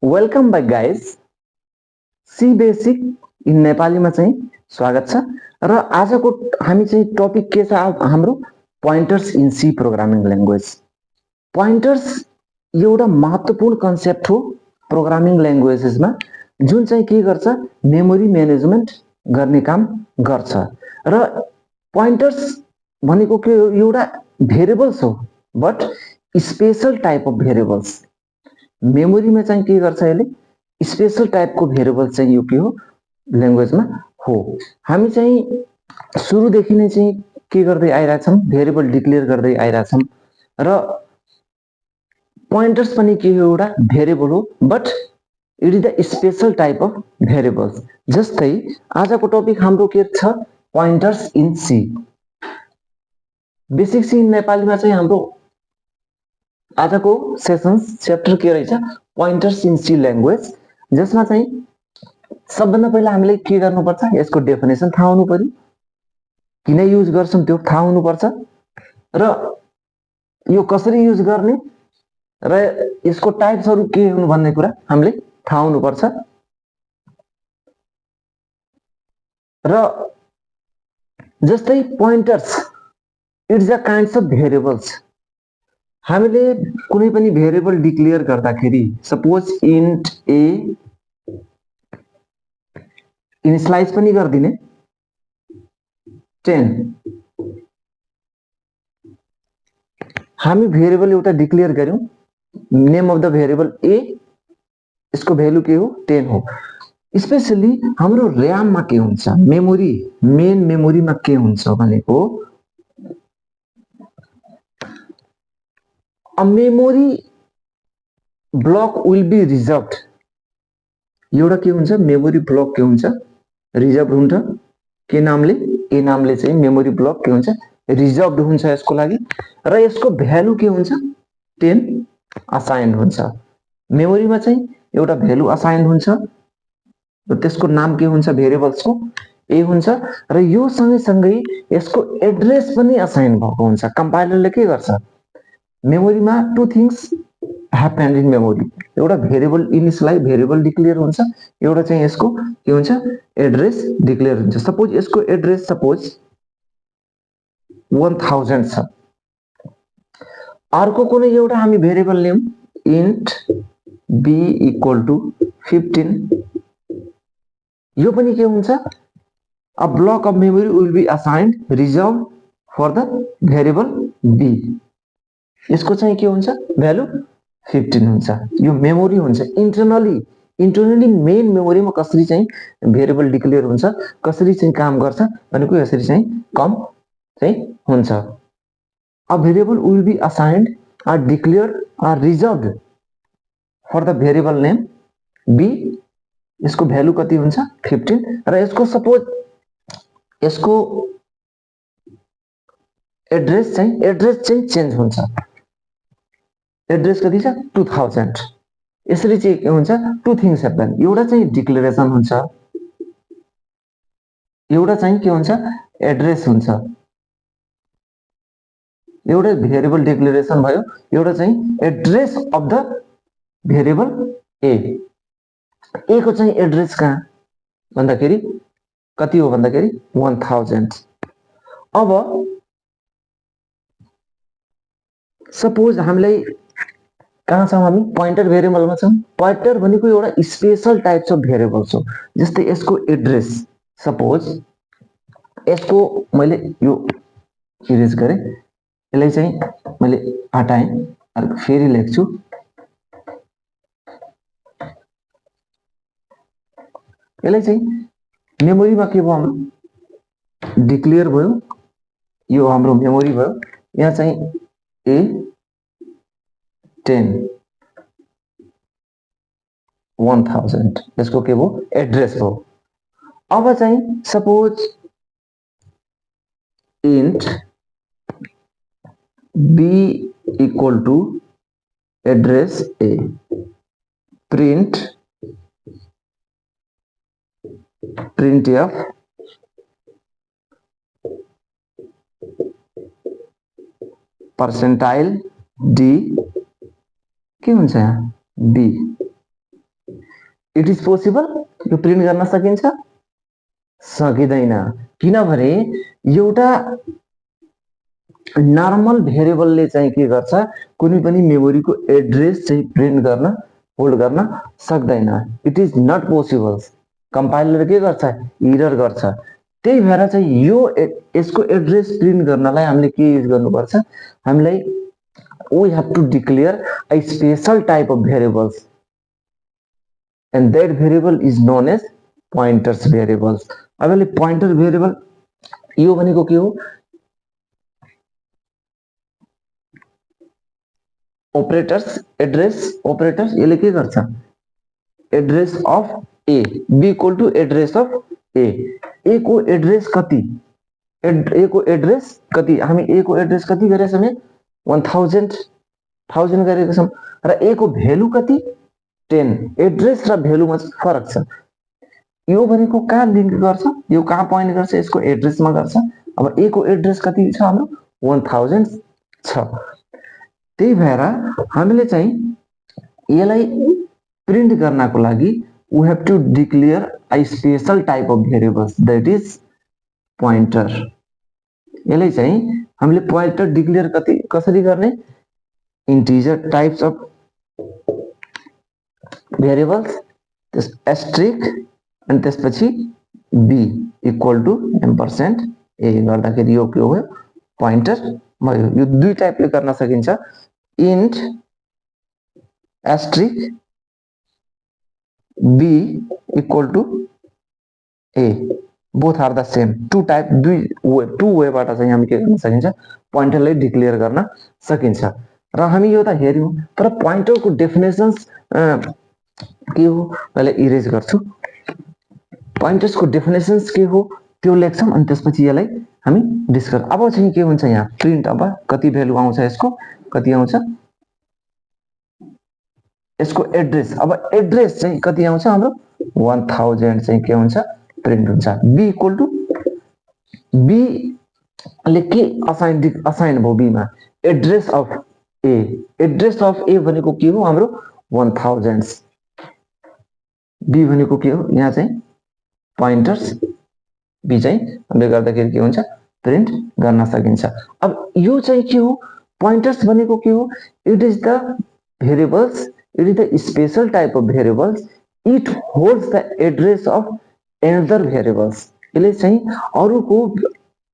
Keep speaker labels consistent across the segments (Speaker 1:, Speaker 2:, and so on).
Speaker 1: Welcome back guys. C basic in नेपालीमा चाहिँ स्वागत छ र आजको हामी चाहिँ टपिक के छ हाम्रो पोइन्टर्स इन सी प्रोग्रामिङ ल्याङ्ग्वेज। पोइन्टर्स एउटा महत्त्वपूर्ण कन्सेप्ट हो प्रोग्रामिङ ल्याङ्ग्वेजेसमा, जुन चाहिँ के गर्छ मेमोरी म्यानेजमेन्ट गर्ने काम गर्छ। र पोइन्टर्स भनेको के हो, एउटा भेरिएबल्स हो but special type of variables. मेमोरीमा चाहिँ के गर्छ यसले स्पेशल टाइपको भेरिएबल चाहिँ यो के हो ल्याङ्ग्वेजमा हो। हामी चाहिँ सुरुदेखि नै चाहिँ के गर्दै आइरहेछौँ भेरिएबल डिक्लेयर गर्दै आइरहेछौँ र पोइन्टर्स पनि के हो एउटा भेरिएबल हो but it is the special type of variables. जस्तै आजको टपिक हाम्रो के छ pointers in C. Basic C in नेपालीमा चाहिँ हाम्रो आजको सेसन्स च्याप्टर के रहेछ पोइन्टर्स इन सी ल्याङ्ग्वेज, जसमा चाहिँ सबभन्दा पहिला हामीले के गर्नुपर्छ यसको डेफिनेसन थाहा हुनु पर्यो, किन युज गर्छौँ त्यो थाहा हुनुपर्छ र यो कसरी युज गर्ने र यसको टाइप्सहरू के हुनु भन्ने कुरा हामीले थाहा हुनुपर्छ। र जस्तै pointers it's a kinds of variables. हामीले कुनै पनि भेरिएबल डिक्लेयर गर्दाखेरि सपोज इन्ट ए इनिशियलाइज पनि गर्दिने 10 हामी भेरिएबल एउटा डिक्लेयर गर्यौं name of the variable a, यसको भ्यालु के हो 10 हो। स्पेशली हाम्रो र्याममा के हुन्छ मेमोरी मेन मेमोरीमा के हुन्छ भनेको a memory block will be reserved। एउटा के हुन्छ मेमोरी ब्लक के हुन्छ रिजर्भ हुन्छ के नामले ए नामले चाहिँ मेमोरी ब्लक के हुन्छ रिजर्भड हुन्छ यसको लागि र यसको भ्यालु के हुन्छ 10 असाइन हुन्छ। मेमोरीमा चाहिँ एउटा भ्यालु असाइन हुन्छ र त्यसको नाम के हुन्छ भेरिएबल्सको ए हुन्छ र यो सँगै यसको एड्रेस पनि असाइन भएको हुन्छ। कम्पाइलरले के गर्छ मेमोरीमा two things happen in memory, एउटा भेरिएबल इनिशियलाइज भेरिएबल डिक्लेयर हुन्छ, एउटा चाहिँ यसको के हुन्छ एड्रेस डिक्लेयर हुन्छ। सपोज यसको एड्रेस सपोज 1000 छ, अर्को कुनै एउटा हामी भेरिएबल लियौं इन्ट बी इक्वल टु 15, यो पनि के हुन्छ a block of memory will be assigned reserve for the variable b, यसको चाहिँ के हुन्छ भ्यालु 15 हुन्छ। यो मेमोरी हुन्छ इन्टरनली मेन मेमोरीमा कसरी चाहिँ भेरिएबल डिक्लेयर हुन्छ कसरी चाहिँ काम गर्छ भनेको यसरी चाहिँ कम चाहिँ हुन्छ। A variable will be assigned or declared or reserved for the variable name b, यसको भ्यालु कति हुन्छ 15 र यसको सपोज यसको एड्रेस चाहिँ चेन्ज हुन्छ, एड्रेस कति छ 2000। यसरी चाहिँ के हुन्छ टु थिङ्स ह्यापन, एउटा चाहिँ डिक्लेरेसन हुन्छ एउटा चाहिँ के हुन्छ एड्रेस हुन्छ, एउटा भेरिएबल डिक्लेरेसन भयो एउटा चाहिँ address of the variable A. A को चाहिँ एड्रेस कहाँ भन्दाखेरि कति हो भन्दाखेरि 1000। अब सपोज हामीलाई कहाँ छौँ हामी पोइन्टर भेरिएबलमा छौँ। पोइन्टर भनेको एउटा स्पेशल टाइप्स अफ भेरिएबल्स हो। जस्तै यसको एड्रेस सपोज यसको मैले यो इरेज गरेँ, यसलाई चाहिँ मैले हटाएँ अर्को फेरि लेख्छु। यसलाई चाहिँ मेमोरीमा के भयो हाम्रो डिक्लेयर भयो, यो हाम्रो मेमोरी भयो, यहाँ चाहिँ ए 10 1000 यसको के भयो एड्रेस हो। अब चाहिँ suppose int b equal to address a, printf percentile d के हुन्छ यहाँ बी, इट इज पोसिबल, यो प्रिन्ट गर्न सकिन्छ? सकिँदैन, किनभने एउटा नर्मल भेरिएबलले चाहिँ के गर्छ, कुनै पनि मेमोरीको एड्रेस चाहिँ प्रिन्ट गर्न होल्ड गर्न सक्दैन। It is not possible. Compiler के गर्छ, इरर गर्छ। त्यही भएर चाहिँ यो यसको एड्रेस प्रिन्ट गर्नलाई हामीले के युज गर्नुपर्छ, हामीलाई we have to declare a special type of variables and that variable is known as pointers variables। अब यसले pointer variable यो भनेको के हो, ऑपरेटर्स एड्रेस ऑपरेटर्स, यसले के गर्छ, address of a b equal to address of a, a को एड्रेस कति, ए को एड्रेस कति, हामी ए को एड्रेस कति गरेछौँ, 1000 गरेको छौँ र ए को भ्यालु कति 10। एड्रेस र भ्यालुमा फरक छ। यो भनेको कहाँ लिंक गर्छ, यो कहाँ पोइन्ट गर्छ, यसको एड्रेसमा गर्छ। अब ए को एड्रेस कति छ हाम्रो 1000 छ। त्यही भएर हामीले चाहिँ यसलाई प्रिन्ट गर्नको लागि we have to declare a special type of variables that is pointer। यसलाई चाहिँ हामीले पोइन्टर डिक्लेयर कसरी गर्ने, इंटीजर टाइप्स अफ भेरिएबल्स, त्यस एस्ट्रिक अनि त्यसपछि बी इक्वल टू एम्परसेन्ट ए गर्दाखेरि यो के हो, पोइन्टर भयो। यो दुई टाइपले गर्न सकिन्छ, int asterisk b equal to a, both are the same. Two type, two वेबाट चाहिँ हामी के गर्न सकिन्छ, पोइन्टरलाई डिक्लेयर गर्न सकिन्छ। र हामी यो त हेर्यौं, तर पोइन्टरको डेफिनेसन्स के हो, पहिले इरेज गर्छु। पोइन्टर्सको डेफिनेसन्स के हो त्यो लेख्छौं अनि त्यसपछि यसलाई हामी डिस्कस। अब चाहिँ के हुन्छ यहाँ प्रिन्ट, अब कति भ्यालु आउँछ, यसको कति आउँछ, यसको एड्रेस। अब एड्रेस चाहिँ कति आउँछ हाम्रो 1000 चाहिँ के हुन्छ, प्रिन्ट हुन्छ। बी इक्वल टू बी ले के असाइन भयो बीमा, address of a. Address of a भनेको के हो हाम्रो 1000। बी भनेको के हो, यहाँ चाहिँ पोइन्टर्स बी चाहिँ हामीले गर्दाखेरि के हुन्छ, प्रिन्ट गर्न सकिन्छ। अब यो चाहिँ के हो, पोइन्टर्स भनेको के हो, it is the variables, it is the special type of variables, it holds the address of another variables. यसले चाहिँ अरूको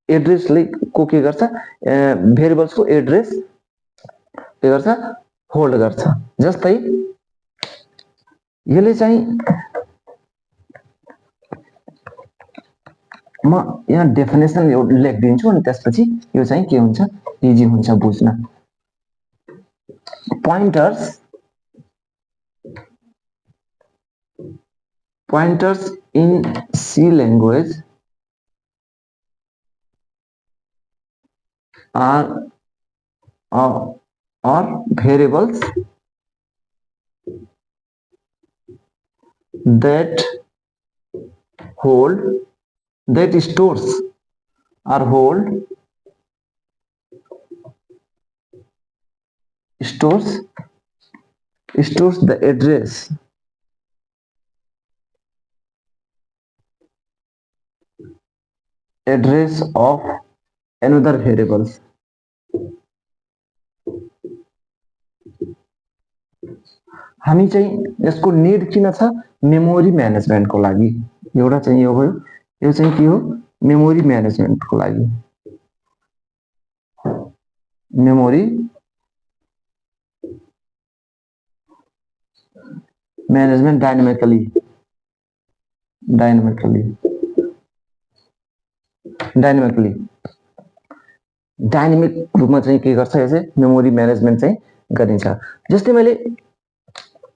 Speaker 1: एड्रेसले को के गर्छ, भेरिएबल्सको एड्रेस के गर्छ, होल्ड गर्छ। जस्तै यसले चाहिँ म यहाँ डेफिनेसन लेखिदिन्छु अनि त्यसपछि यो चाहिँ के हुन्छ, इजी हुन्छ बुझ्न। pointers in C language are variables that stores the address of another variables। हामी चाहिँ यसको निड किन छ, मेमोरी म्यानेजमेन्टको लागि। एउटा चाहिँ यो भयो, यो चाहिँ के हो, मेमोरी म्यानेजमेन्टको लागि। मेमोरी म्यानेजमेन्ट डाइनामिकली डाइनामिक रूपमा चाहिँ के गर्छ, यसले मेमोरी म्यानेजमेन्ट चाहिँ गरिन्छ। जस्तै मैले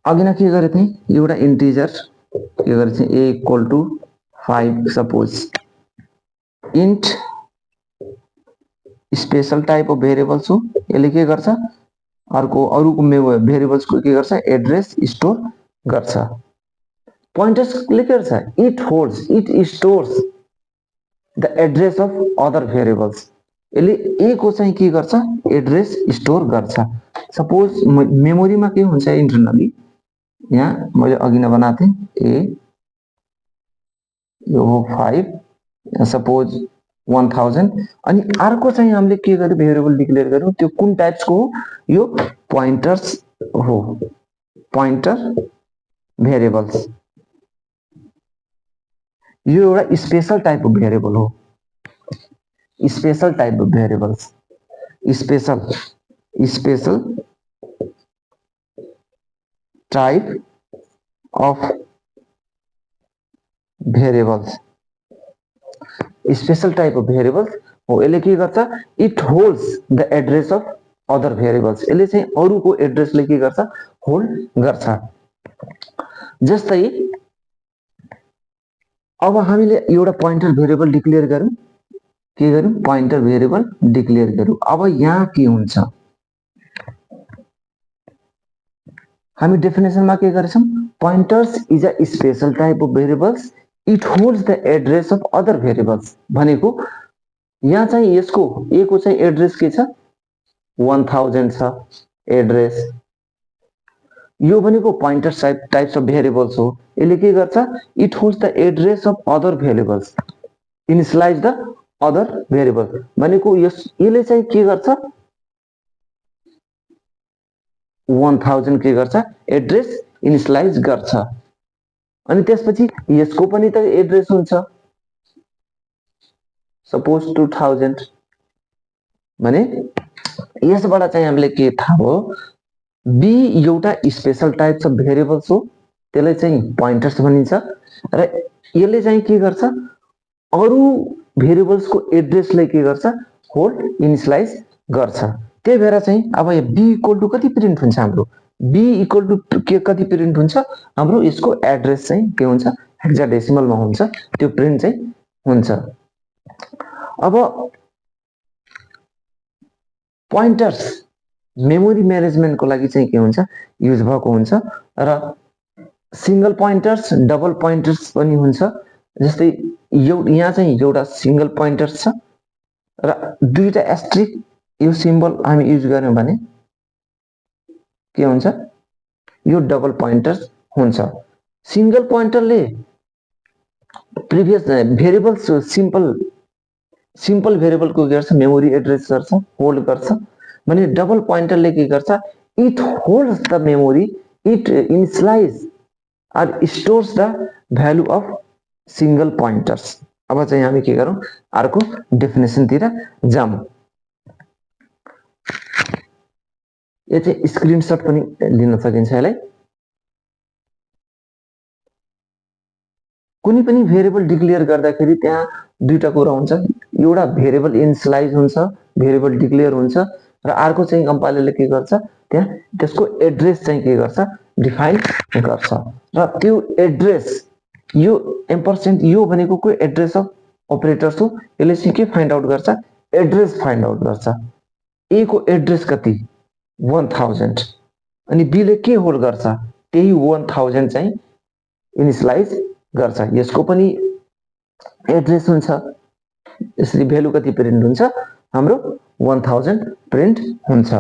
Speaker 1: अघि न के गरे थिएँ, एउटा इन्टिजर के गरे थिएँ, a equal to 5 suppose, int special type of variables हो। यसले के गर्छ, अरूको भेरिएबल्सको के गर्छ, एड्रेस स्टोर गर्छ। पोइन्टर्सले के गर्छ, it stores the address of other variables. यसले ए को चाहिँ के गर्छ, एड्रेस स्टोर गर्छ। सपोज मेमोरीमा के हुन्छ, इन्टरनली यहाँ मैले अघि नै बनाएको थिएँ ए यो हो 5 सपोज 1000 अनि अर्को चाहिँ हामीले के गर्यो भेरिएबल डिक्लेयर गर्यौं त्यो कुन टाइप्सको हो यो पोइन्टर्स हो पोइन्टर भेरिएबल्स यो एउटा स्पेशल टाइप अफ भेरिएबल हो special type of variables special type of variables special type of variables हो यसले के गर्छ it holds the address of other variables यसले चाहिँ अरूको एड्रेसले के गर्छ होल्ड गर्छ जस्तै अब हामीले एउटा पोइन्टर भेरिएबल डिक्लेयर गरौँ के गरौँ पोइन्टर भेरिएबल डिक्लेयर गरौँ अब यहाँ के हुन्छ हामी डेफिनेसनमा के गरेछौं pointers is a special type of variables it holds the address of other variables भनेको यहाँ चाहिँ यसको ए को चाहिँ एड्रेस के छ 1000 छ एड्रेस यो भनेको पोइन्टर टाइप्स अफ भेरिएबल्स हो यसले के गर्छ it holds the address of other variables initialise the other variable भनेको यसले चाहिँ के गर्छ 1000 के गर्छ एड्रेस इनिशियलाइज गर्छ अनि त्यसपछि यसको पनि त एड्रेस हुन्छ सपोज 2000 भने यसबाट चाहिँ हामीले के थाहा भयो बी एउटा स्पेशल टाइप्स अफ भेरिएबल्स हो त्यसलाई चाहिँ पोइन्टर्स भनिन्छ र यसले चाहिँ के गर्छ अरु भेरिएबल्स को एड्रेसलाई के गर्छ होल्ड इनिशियलाइज गर्छ त्यही भएर चाहिँ अब यो बी इक्वल टु कति प्रिन्ट हुन्छ हाम्रो बी इक्वल टु के कति प्रिन्ट हुन्छ हाम्रो यसको एड्रेस चाहिँ के हुन्छ हेक्साडेसिमलमा हुन्छ त्यो प्रिन्ट चाहिँ हुन्छ अब पोइन्टर्स मेमोरी म्यानेजमेन्टको लागि चाहिँ के हुन्छ युज भएको हुन्छ र सिंगल पोइन्टर्स डबल पोइन्टर्स पनि हुन्छ जस्तै यहाँ चाहिँ एउटा सिंगल पोइन्टर्स छ र दुईटा एस्ट्रिक यो सिम्बल हामी युज गर्यौं भने के हुन्छ यो डबल पोइन्टर्स हुन्छ सिंगल पोइन्टरले प्रिभियस भेरिएबल्स सिम्पल भेरिएबल को के गर्छ मेमोरी एड्रेस गर्छ होल्ड गर्छ भने डबल पोइन्टरले के गर्छ it holds the memory it initialise or stores the value of single pointers अब चाहिँ हामी के गरौँ अर्को डेफिनेसन तिर जाम यो चाहिँ स्क्रिनशट पनि लिन सकिन्छ यसलाई कुनै पनि भेरिएबल डिक्लेयर गर्दाखेरि त्यहाँ दुईटा कुरा हुन्छ एउटा भेरिएबल इनिशियलाइज हुन्छ भेरिएबल डिक्लेयर हुन्छ र अर्को चाहिँ कम्पाइलरले के गर्छ त्यहाँ त्यसको एड्रेस चाहिँ के गर्छ डिफाइन गर्छ र त्यो एड्रेस यो एम्परसेन्ट यो भनेको को एड्रेस अफ अपरेटर्स हो यसले चाहिँ के फाइन्ड आउट गर्छ एड्रेस फाइन्ड आउट गर्छ ए को एड्रेस कति 1000 अनि बी ले के होल्ड गर्छ त्यही 1000 चाहिँ इनिशियलाइज गर्छ यसको पनि एड्रेस हुन्छ यसरी भ्यालु कति प्रिन्ट हुन्छ हाम्रो 1000 प्रिन्ट हुन्छ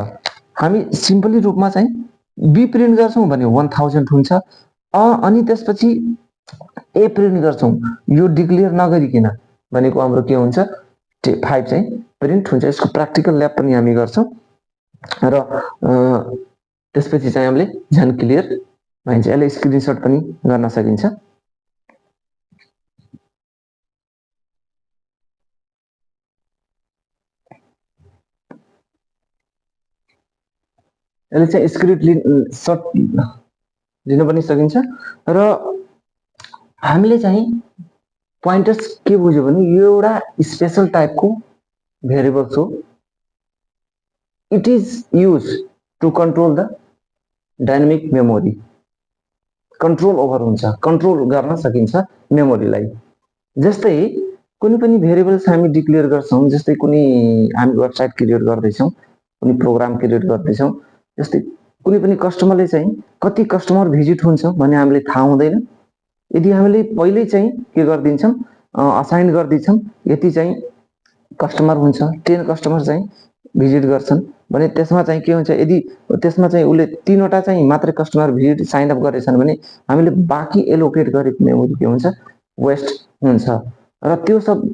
Speaker 1: हामी सिम्पली रूपमा चाहिँ बी प्रिन्ट गर्छौं भने 1000 हुन्छ अनि त्यसपछि ए प्रिन्ट गर्छौं यो डिक्लेयर नगरिकिन भनेको हाम्रो के हुन्छ 5 चाहिँ प्रिन्ट हुन्छ यसको प्र्याक्टिकल ल्याब पनि हामी गर्छौं र त्यसपछि चाहिँ हामीले झन् क्लियर भइन्छ यसले स्क्रिनशट पनि गर्न सकिन्छ यसले चाहिँ स्क्रिनशट लिन पनि सकिन्छ र हामीले चाहिँ पोइन्टर्स के बुझ्यो भने यो एउटा स्पेशल टाइपको भेरिएबल्स हो it is use to control the dynamic memory control over हुन्छ कन्ट्रोल गर्न सकिन्छ मेमोरीलाई जस्तै कुनै पनि भेरिएबल्स हामी डिक्लेयर गर्छौं जस्तै कुनै हामी वेबसाइट क्रिएट गर्दैछौं कुनै प्रोग्राम क्रिएट गर्दैछौं जस्तै कुनै पनि कस्टमरले चाहिँ कति कस्टमर भिजिट हुन्छ भन्ने हामीले थाहा हुँदैन यदि हामीले पहिल्यै चाहिँ के गर्दिन्छौं असाइन गर्दिन्छौं यति चाहिँ कस्टमर हुन्छ 10 कस्टमर चाहिँ भिजिट गर्छन् भने त्यसमा चाहिँ के हुन्छ, यदि त्यसमा चाहिँ उसले 3वटा चाहिँ मात्रै कस्टमर भिजिट साइन अप गरेछन् भने हामीले बाँकी एलोकेट गरेको मेमोरी के हुन्छ, वेस्ट हुन्छ। र त्यो सब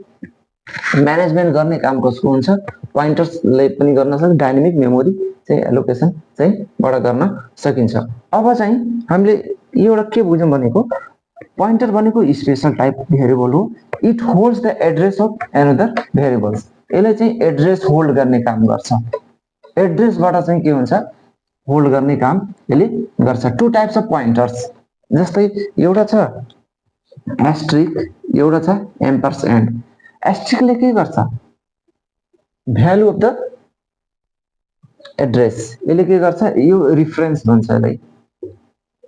Speaker 1: म्यानेजमेन्ट गर्ने काम कसको हुन्छ, पोइन्टर्सले पनि गर्न सक्छ। डाइनामिक मेमोरी चाहिँ एलोकेसन चाहिँ बाट गर्न सकिन्छ। अब चाहिँ हामीले एउटा के बुझ्यौँ भनेको, पोइन्टर भनेको स्पेशल टाइप भेरिएबल हो। It holds the address of another variables. यसले चाहिँ एड्रेस होल्ड गर्ने काम गर्छ। एड्रेसबाट चाहिँ के हुन्छ, होल्ड गर्ने काम यसले गर्छ। टु टाइप्स अफ पोइन्टर्स, जस्तै एउटा छ एस्ट्रिक, एउटा छ एम्परसेन्ड। एस्ट्रिकले के गर्छ, भ्यालु अफ द एड्रेस, यसले के गर्छ, यो रिफरेन्स भन्छ यसलाई,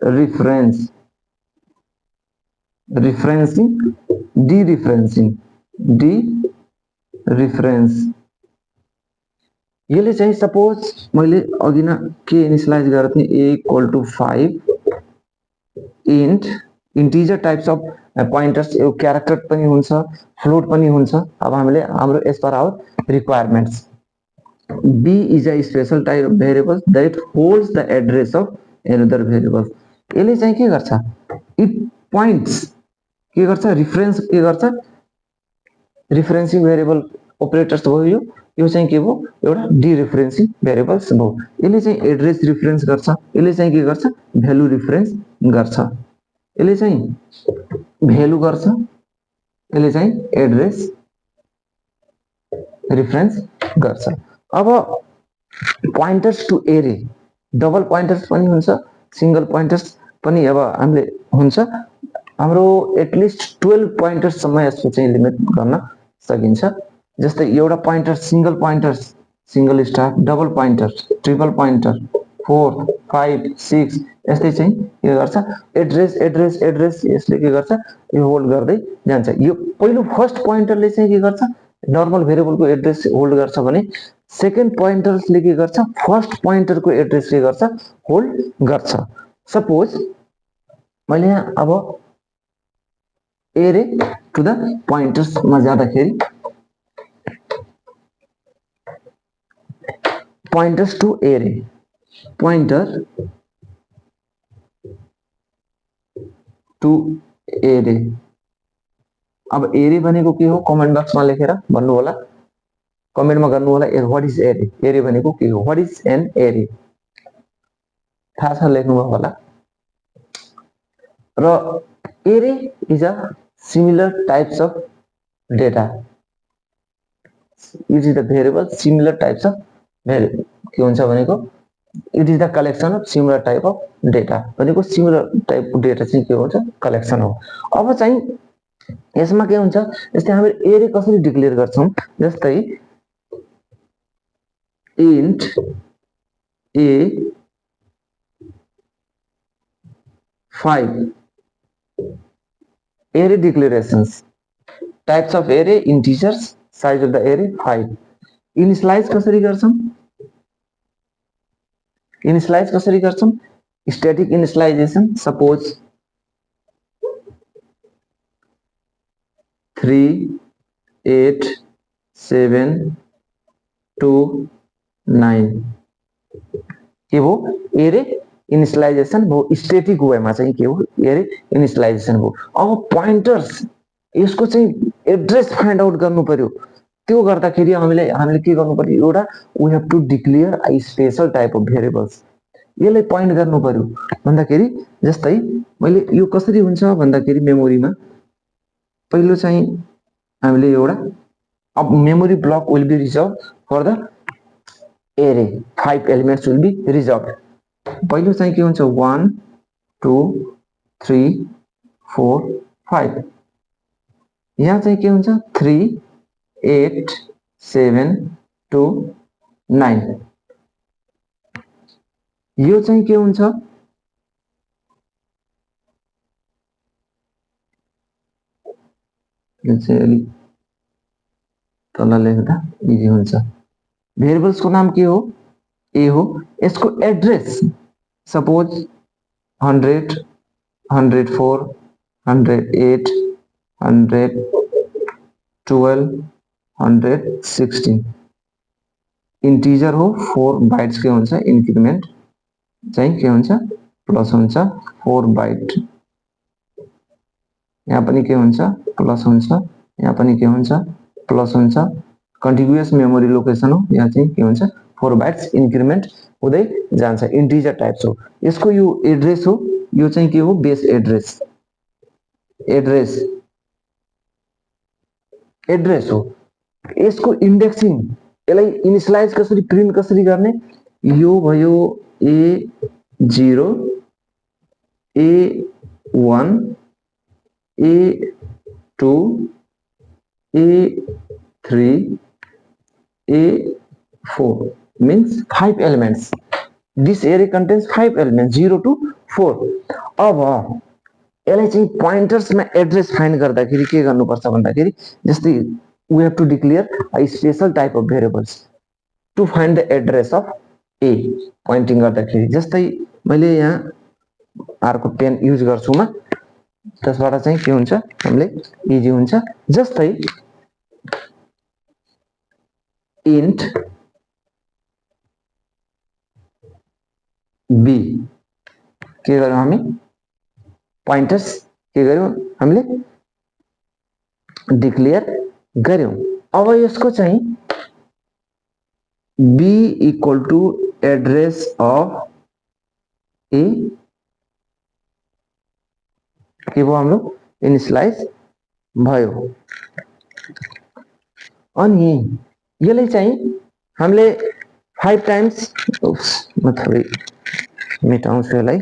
Speaker 1: रिफरेन्स, रिफरेन्सिङ, डिरिफरेन्सिङ, डिरिफरेन्स। यसले चाहिँ सपोज मैले अघि न के इनिसियलाइज गरेको थिएँ, a = 5 int integer types of pointers, यो क्यारेक्टर पनि हुन्छ, फ्लोट पनि हुन्छ। अब हामीले हाम्रो as per our requirements, b is a special type of variable that holds the address of another variable. यसले चाहिँ के गर्छ, इट पोइन्ट्स के गर्छ, रिफरेन्स के गर्छ, रिफरेन्सिङ भेरिएबल अपरेटर्स भयो। यो चाहिँ के भयो, एउटा डिरिफरेन्सिङ भेरिएबल्स भयो। यसले चाहिँ एड्रेस रिफरेन्स गर्छ, यसले चाहिँ के गर्छ, भ्यालु रिफरेन्स गर्छ। यसले चाहिँ भ्यालु गर्छ, यसले चाहिँ एड्रेस रिफरेन्स गर्छ। अब पोइन्टर्स टु एरे, डबल पोइन्टर्स पनि हुन्छ, सिंगल पोइन्टर्स पनि अब हामीले हुन्छ। हाम्रो एटलिस्ट 12 पोइन्टर्ससम्म यसको चाहिँ लिमिट गर्न सकिन्छ। जस्तै एउटा pointer, single pointers, single star, double pointer, triple pointer, 4, 5, 6 यस्तै चाहिँ के गर्छ, एड्रेस एड्रेस एड्रेस यसले के गर्छ, यो होल्ड गर्दै जान्छ। यो पहिलो फर्स्ट पोइन्टरले चाहिँ के गर्छ, नर्मल भेरिएबलको एड्रेस होल्ड गर्छ भने सेकेन्ड पोइन्टरले के गर्छ, फर्स्ट पोइन्टरको एड्रेस के गर्छ, होल्ड गर्छ। सपोज मैले यहाँ अब एरे टु द पोइन्टर्समा जाँदाखेरि, पोइन्टर्स टु एरे, पोइन्टर टु एरे। अब एरे भनेको के हो, कमेन्ट बक्समा लेखेर भन्नु होला, कमेन्टमा गर्नु होला, व्हाट इज एरे, एरे भनेको के हो, व्हाट इज एन एरे, थाहा छ लेख्नुभयो होला। र एरे is a similar types of data, it is the variable similar types of variable. के हुन्छ भनेको, it is the collection of similar type of data भनेको सिमिलर टाइपको डेटा चाहिँ के हुन्छ, कलेक्सन हो। अब चाहिँ यसमा के हुन्छ, जस्तै हामीले एरे कसरी डिक्लेयर गर्छौं, जस्तै int a 5, array declarations, types of array, integers, size of the array 5. Initialise कसरी गर्छौं, इनिशियलाइज कसरी गर्छौं, स्टैटिक इनिशियलाइजेशन। सपोज 3, 8, 7, 2, 9 के हो, एरे इनिशियलाइजेशन भयो। स्टैटिक वेमा चाहिँ के हो, एरे इनिशियलाइजेशन भयो। अब पोइन्टर्स, यसको चाहिँ एड्रेस फाइन्ड आउट गर्नु पर्यो। त्यो गर्दाखेरि हामीले के गर्नु पर्यो, एउटा we have to declare a special type of variables. यसलाई पोइन्ट गर्नु पर्यो भन्दाखेरि, जस्तै मैले यो कसरी हुन्छ भन्दाखेरि, मेमोरीमा पहिलो चाहिँ हामीले एउटा, अब memory block will be reserve for the array, 5 elements will be reserve. पहिलो चाहिँ के हुन्छ, 1, 2, 3, 4, 5। यहाँ चाहिँ के हुन्छ, 3, 8, 7, 2, 9। यो चाहिँ के हुन्छ, यो चाहिँ अलि तल लेख्दा इजी हुन्छ। भेरिएबल्स को नाम के हो, ए हो। यसको एड्रेस सपोज 100, 104, 108, 112, 116 इन्टिजर हो 4 बाइट्स के हुन्छ इन्क्रिमेन्ट चाहिँ के हुन्छ प्लस हुन्छ 4 बाइट यहाँ पनि के हुन्छ प्लस हुन्छ यहाँ पनि के हुन्छ प्लस हुन्छ कन्टिन्युअस मेमोरी लोकेसन हो यहाँ चाहिँ के हुन्छ 4 बाइट्स इन्क्रिमेन्ट हुँदै जान्छ इन्टिजर टाइप्स हो यसको यो एड्रेस हो यो चाहिँ के हो बेस एड्रेस एड्रेस हो यसको इन्डेक्सिङ यसलाई इनिशियलाइज कसरी प्रिन्ट कसरी गर्ने यो भयो A0 A1 A2 A3 A4 means 5 elements. This array contains 5 elements 0 to 4. अब यसलाई चाहिँ पोइन्टर्समा एड्रेस फाइन्ड गर्दाखेरि के गर्नुपर्छ भन्दाखेरि जस्तै we have to declare a special type of variables to find the address of A pointing गर्दाखेरि जस्तै मैले यहाँ अर्को पेन युज गर्छु म त्यसबाट चाहिँ के हुन्छ हामीले इजी हुन्छ जस्तै int b के गर्यौं हामी पोइन्टर्स के गर्यौं हामीले डिक्लेयर गर्यौं अब यसको चाहिँ b equal to address of a के भयो हाम्रो इनिशियलाइज भयो अनि यसले चाहिँ हामीले 5 टाइम्स म थोरै मेटाउँछु यसलाई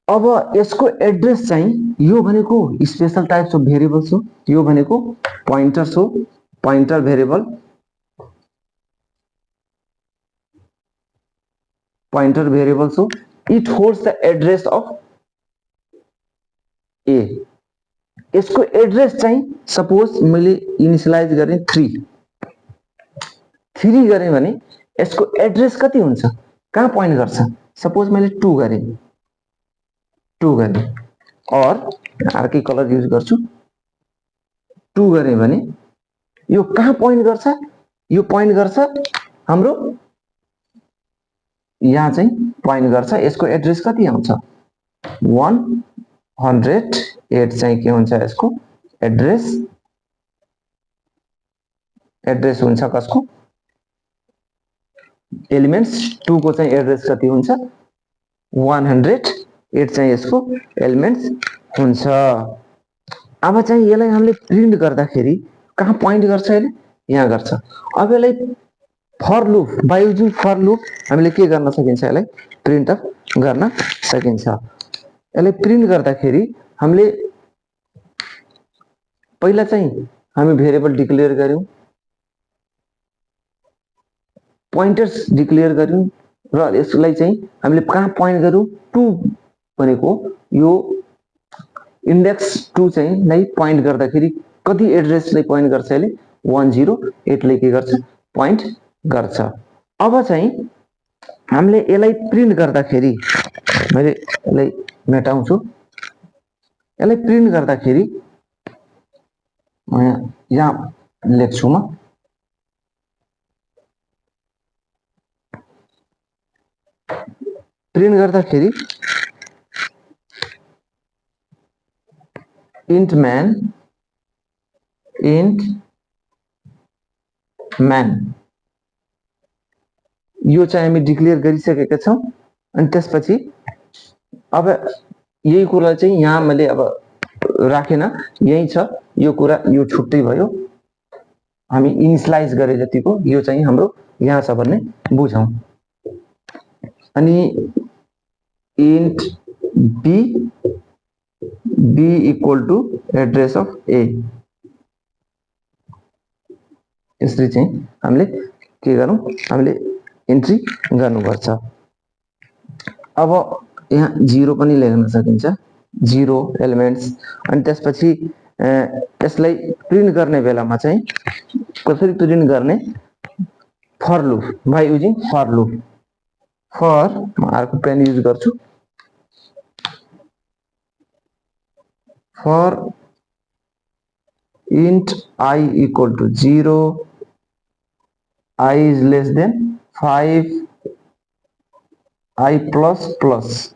Speaker 1: अब यसको एड्रेस चाहिँ यो भनेको स्पेशल टाइप्स अफ भेरिएबल्स हो यो भनेको पोइन्टर्स हो पोइन्टर भेरिएबल pointer variables हो it holds the address of a यसको एड्रेस चाहिँ सपोज मैले इनिशियलाइज गरेँ 3 गरेँ भने यसको एड्रेस कति हुन्छ कहाँ पोइन्ट गर्छ सपोज मैले 2 गरेँ और अर्कै कलर युज गर्छु 2 गरेँ भने यो कहाँ पोइन्ट गर्छ यो पोइन्ट गर्छ हाम्रो यहाँ चाहिँ पोइन्ट गर्छ यसको एड्रेस कति आउँछ 108 चाहिँ के हुन्छ यसको एड्रेस हुन्छ कसको एलिमेन्ट्स 2 को चाहिँ एड्रेस कति हुन्छ 108 चाहिँ यसको एलिमेन्ट्स हुन्छ अब चाहिँ यसलाई हामीले प्रिन्ट गर्दाखेरि कहाँ पोइन्ट गर्छ यसले यहाँ गर्छ अब यसलाई for loop by using for loop हामीले के गर्न सकिन्छ यसलाई प्रिन्ट अफ गर्न सकिन्छ यसलाई प्रिन्ट गर्दाखेरि हामीले पहिला चाहिँ हामी भेरिएबल डिक्लेयर गर्यौं पोइन्टर्स डिक्लेयर गर्यौं र यसलाई चाहिँ हामीले कहाँ पोइन्ट गर्यौं 2 भनेको यो इन्डेक्स 2 चाहिँ लाई पोइन्ट गर्दाखेरि कति एड्रेसलाई पोइन्ट गर्छ यसले 108 ले के गर्छ पोइन्ट गर्छ अब चाहिँ हामीले यसलाई प्रिन्ट गर्दाखेरि मैले यसलाई मेटाउँछु यसलाई प्रिन्ट गर्दाखेरि म यहाँ लेख्छु म प्रिन्ट गर्दाखेरि int man यो चाहिँ हामी डिक्लेयर गरिसकेका छौं अनि त्यसपछि अब यही कुरा चाहिँ यहाँ मैले अब राखेन यही छ यो कुरा यो छुट्टै भयो हामी इनिशियलाइज गरे जतिको यो चाहिँ हाम्रो यहाँ छ भन्ने बुझौं अनि int b equal to address of a यसरी चाहिँ हामीले के गरौं हामीले एन्ट्री गर्नुपर्छ अब यहाँ 0 पनि लेख्न सकिन्छ 0 एलिमेन्ट्स अनि त्यसपछि यसलाई प्रिन्ट गर्ने बेलामा चाहिँ कसरी प्रिन्ट गर्ने for loop by using for loop for म अर्को पेन युज गर्छु for int I equal to 0, I is less than 5, I plus plus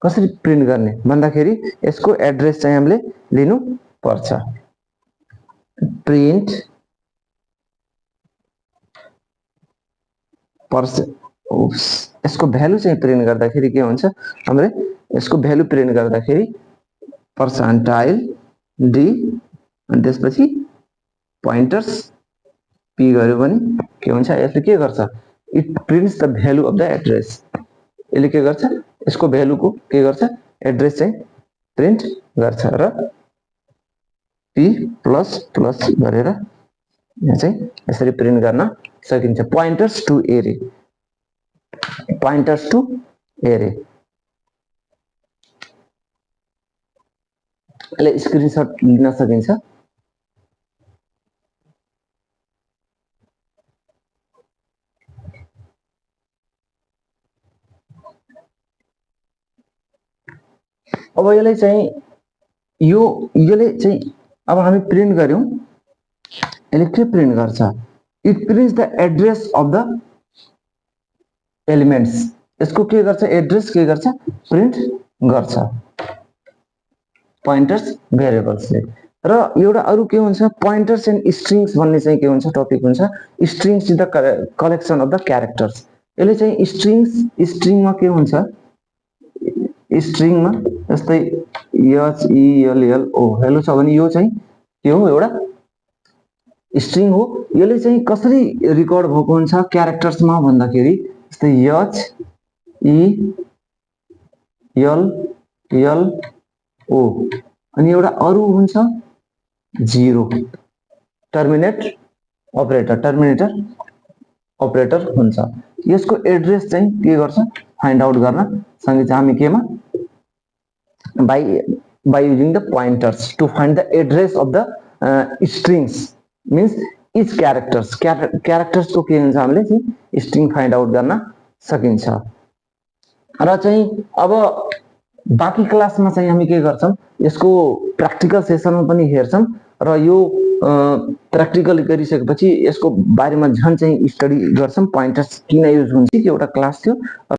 Speaker 1: कसरी प्रिन्ट गर्ने भन्दाखेरि यसको एड्रेस चाहिँ हामीले लिनु पर्छ। प्रिन्ट यसको भ्यालु चाहिँ प्रिन्ट गर्दाखेरि के हुन्छ हामीले यसको भ्यालु प्रिन्ट गर्दाखेरि पर्सेन्टाइल डी अनि त्यसपछि पोइन्टर्स पी गर्यो भने के हुन्छ यसले के गर्छ it prints the value of the address. यसले के गर्छ यसको भ्यालु को के गर्छ एड्रेस चाहिँ प्रिन्ट गर्छ र पी प्लस प्लस गरेर यहाँ चाहिँ यसरी प्रिन्ट गर्न सकिन्छ। पोइन्टर्स टु एरे, पोइन्टर्स टु एरे। यसले स्क्रिनशट लिन सकिन्छ। अब यसले चाहिँ यसले चाहिँ अब हामी प्रिन्ट गर्यौं यसले के प्रिन्ट गर्छ it prints the address of the elements. यसको के गर्छ एड्रेस के गर्छ प्रिन्ट गर्छ पोइन्टर्स भेरिएबल्सले। र एउटा अरु के हुन्छ पोइन्टर्स एन्ड स्ट्रिङ्स भन्ने चाहिँ के हुन्छ टपिक हुन्छ। Strings is the collection of the characters. यसले चाहिँ स्ट्रिङमा के हुन्छ स्ट्रिङमा जस्तै H E L L O hello छ भने यो चाहिँ के हो एउटा स्ट्रिङ हो। यसले चाहिँ कसरी रेकर्ड भएको हुन्छ क्यारेक्टर्समा भन्दाखेरि जस्तै H E L L O अनि एउटा अरु हुन्छ 0 टर्मिनेटर अपरेटर हुन्छ। यसको एड्रेस चाहिँ के गर्छ फाइन्ड आउट गर्न सकिन्छ हामी केमा by using the pointers to find the address of the strings means each characters को के हुन्छ हामीले चाहिँ स्ट्रिङ फाइन्ड आउट गर्न सकिन्छ। र चाहिँ अब बाँकी क्लासमा चाहिँ हामी के गर्छौं यसको प्र्याक्टिकल सेसनमा पनि हेर्छौं र यो प्र्याक्टिकल गरिसकेपछि यसको बारेमा झन् चाहिँ स्टडी गर्छौं। पोइन्टर्स किन युज हुन्छ कि एउटा क्लास थियो।